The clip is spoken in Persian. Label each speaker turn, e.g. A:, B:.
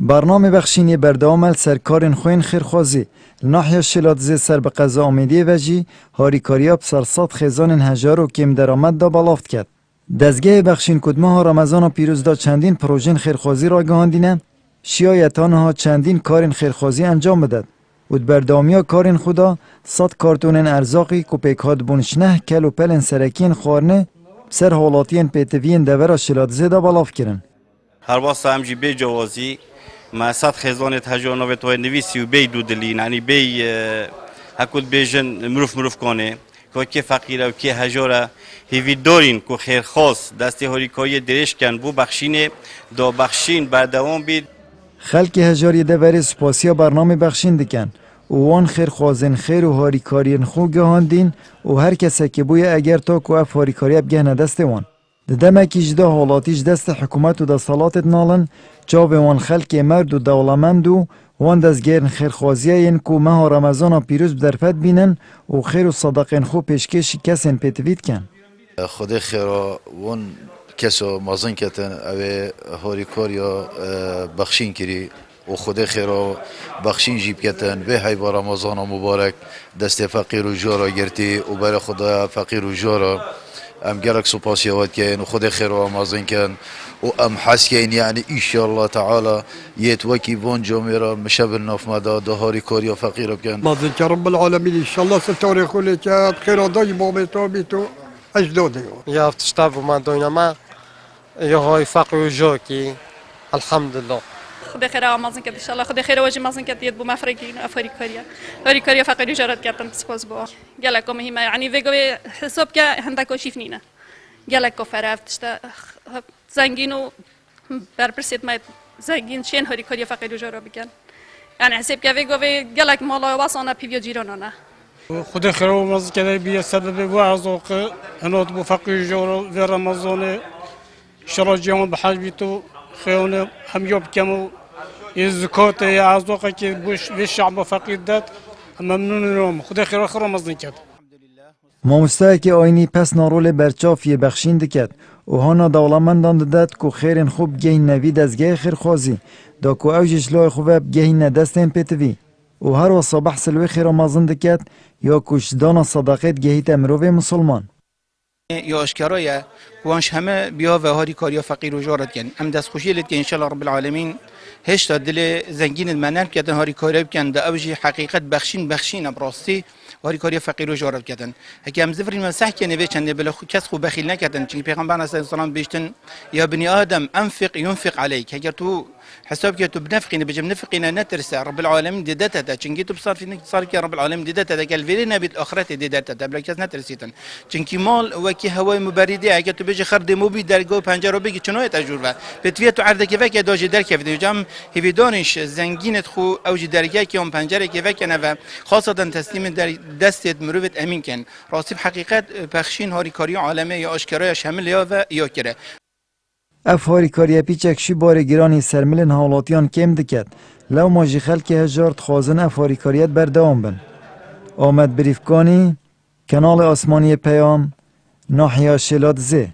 A: برنامه بخشینی بردامل سرکارن خوین خیرخوازی ناحیه شلاتزه سر به قضا آمیدی وجی هاریکاریا بسر صد خزان هجار و کم درآمد دا بلافت کرد. دزگه بخشین کدمه ها رمضان و پیروز دا چندین پروژین خیرخوازی را گهاندینه شیایتان ها چندین کارین خیرخوازی انجام بدد. و بردامیا کارین خدا 100 کارتونن ارزاقی کوپیک هاد بونشنه کلو پلن سرکین خورنه سر حالاتین پیتوین دورا شلاتزه دا بلاف کرن.
B: هر واسه همجی بی جوازی ما 100 خزانه هجانوه توی نویسی و بی دودلی یعنی بی هکود بیجن مروف کنه که فقیره و که هجاره هیوی دارین که خیر خاص دستی هاریکاری درش کن بو بخشینه دا بخشین بردوام بید.
A: خلک هجاری دوری سپاسیا برنامه بخشین دکن و وان خیر خوازن خیر و هاریکارین خو گهاندین و هر کسی که بوی اگر تا که اف هاریکاری بگهنه دست وان. دمکی جدا حالاتیش دست حکومت و دا صلاتت نالن چاو وان خلک مرد و دولمند و وان دزگیرن خیرخوازی این که ماه رمضان پیروز بدرفت بینن و خیر و صدقین خو پیشکشی کسین پیتوید کن.
C: خدا خیرا وان کسو مازن کتن اوه هاریکاریا بخشین کری و خدا خیرا بخشین جیب کتن به هیوا رمضان مبارک دست فقیر و جارا گرتی و برای خدا فقیر و جارا ام گرک سپاسیات کن و خدا خیر و مازن کن و ام حس کن یعنی ایشالله تعالی یت وکی وان جامعه مشابه ناف مدا دهاری کاری فقیر بکن.
D: مازن که رب العالمین ایشالله ستاره خلی که خیر دای بابتو بیتو اجدادی.
E: یا افتشتاب و من دوینما یا های فقیر و جاکی الحمدلله.
F: خدا خیر آمازن کرد انشالله خدا خیر واجی مازن کرد یاد بو مفرگین افریقیا فقیری جارت کردن سپاس با گله که مهمه یعنی وگوی حساب که هندکو شیف نینه گله که فرافت زنگینو برپرسید ما زنگین شین هاریکاریا فقیری جارا بکن یعنی حساب که وگوی گله که مالا واسانه پیویا جیرانانه
G: خدا خیر و مازن کرد بیا سبب وعظوق هنوت بو فقیری جارا و رمضان شراجیان بحاج بیتو خیونه هم یاب کمو زکات عزوقه که به شعب فقیر داد ممنونم خدا خیر و رمضان کرد.
A: ماموستای که آینی پس نارول برچافی بخشین دکد و هانا دولمندان داد که خیرن خوب گهین نوی دزگه خیر خوازی دا که اوجش لای خوبه بگهین دستین پیتوی و هر و صبح سلوی خیر رمضان دکد یا کشدان صداقت گهیت امروه مسلمان.
H: یا اشکرایه وانش همه بیا و هاریکاریا فقیر و جارت کن ام دست خوشی لید که انشالله رب العالمین هشتا دل زنگین المنن کردن هاریکاریا بکن دا اوجی حقیقت بخشین براستی هاریکاریا فقیر و جارت کردن هکی هم زفرین مسح کنه به چنده بلا کس خو بخیل نکردن چون پیغمبر علیه السلام بیشتن یا بنی آدم انفق ينفق عليك اگر تو حساب که تو بنفقینه بجم نفقینه نترسه رب العالمین دیدته تا چون تو بصار فينك صار که رب العالمین دیدته تا کل ویلی نبید آخرت دیدته تا بلا کس نترسیتن چون کی مال و کی هوای مبریده اگر تو بجی خرد موبی درگاه پنجره بگی چنوی تجربه بتویت تو عرضه که وکی داجی در که ویدیو جام هیویدانش زنگینت خو اوج درگاه که اون پنجره که وکنه و خاصه تسلیم در دستت مروت امین کن راستی حقیقت بخشین هاریکاری عالمه یا اشکرای شامل یا کره
A: اف هاریکاری پیچکشی بار گرانی سرملن حالاتیان کم دکد لو ماجی خلک هجارت خوازن اف هاریکاریت بردوام بن. آمد بریفکانی کنال آسمانی پیام ناحیه شلاتزه